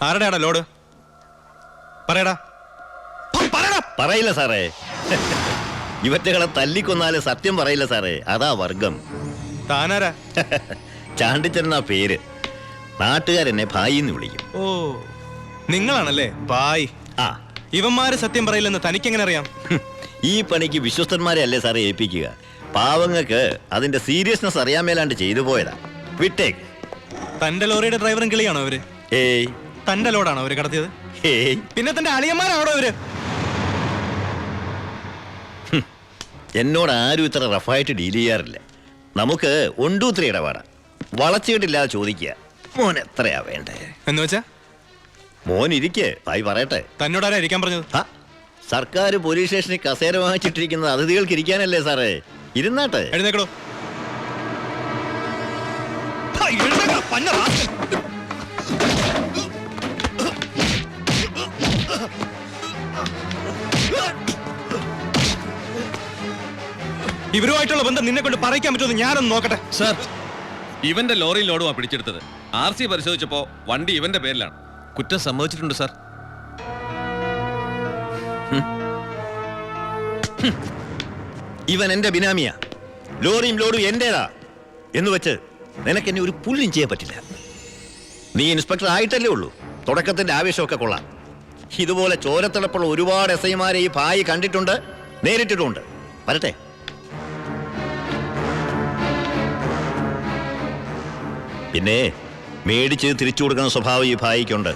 ആരുടെയാടാ load? പറയടാ. പറയില്ല സാറേ. ഇവറ്റകളെ തല്ലിക്കൊന്നാല് സത്യം പറയില്ല സാറേ. അതാ വർഗം. താനാരാ? ചാണ്ടിച്ചെന്ന പേര്. നാട്ടുകാരെന്നെ ഭായിന്ന് വിളിക്കും. ഓ, നിങ്ങളാണല്ലേ ഭായ്. ആ, ഇവന്മാര് സത്യം പറയില്ലെന്ന് തനിക്കെങ്ങനെ അറിയാം? ഈ പണിക്ക് വിശ്വസ്തന്മാരെ അല്ലേ സാറേ ഏൽപ്പിക്കുക. പാവങ്ങൾക്ക് അതിന്റെ സീരിയസ്നെസ് അറിയാൻ മേലാണ്ട് ചെയ്തു പോയതാ. വിട്ടേക്ക്. തന്റെ ലോറിയുടെ ഡ്രൈവറും കിളിയാണോ അവര്? ഏയ്. തന്റെ ലോഡാണോ അവര് കടത്തിയത്? ഏയ്. പിന്നെ തന്റെ അളിയന്മാരാണോ അവര്? എന്നോട് ആരും ഇത്ര റഫായിട്ട് ഡീൽ ചെയ്യാറില്ല. നമുക്ക് 1 2 3 ഇടപാടാ. വളച്ചിട്ടില്ലാതെ ചോദിക്കുക. മോൻ എത്രയാ വേണ്ടേ എന്ന് വെച്ചാ? മോൻ ഇരിക്കേ, ഭായി പറയട്ടെ. തന്നോടാരാ ഇരിക്കാൻ പറഞ്ഞത്? സർക്കാർ പോലീസ് സ്റ്റേഷനിൽ കസേര വാങ്ങിച്ചിട്ടിരിക്കുന്നത് അതിഥികൾക്ക് ഇരിക്കാനല്ലേ സാറേ? ഇരുന്നാട്ടെ. എഴുന്നേക്കടോ. ഇവരുമായിട്ടുള്ള ബന്ധം നിന്നെ കൊണ്ട് പറയിക്കാൻ പറ്റുമെന്ന് ഞാനൊന്ന് നോക്കട്ടെ. സർ, ഇവന്റെ ലോറി ലോഡുമാ പിടിച്ചെടുത്തത്. RC പരിശോധിച്ചപ്പോ വണ്ടി ഇവന്റെ പേരിലാണ്. കുറ്റം സമ്മതിച്ചിട്ടുണ്ട് സാർ. ഇവൻ എന്റെ ബിനാമിയാ. ലോറിയും ലോഡും എന്റേതാ എന്ന് വെച്ച് നിനക്ക് എന്നെ ഒരു പുല്ലും ചെയ്യാൻ പറ്റില്ല. നീ ഇൻസ്പെക്ടർ ആയിട്ടല്ലേ ഉള്ളൂ. തുടക്കത്തിന്റെ ആവേശമൊക്കെ കൊള്ളാം. ഇതുപോലെ ചോരത്തിളപ്പുള്ള ഒരുപാട് SI-മാരെ ഈ ഭായി കണ്ടിട്ടുണ്ട്, നേരിട്ടിട്ടുണ്ട്. വരട്ടെ. പിന്നെ മേടിച്ച് തിരിച്ചു കൊടുക്കുന്ന സ്വഭാവം ഈ ഭായിക്കുണ്ട്.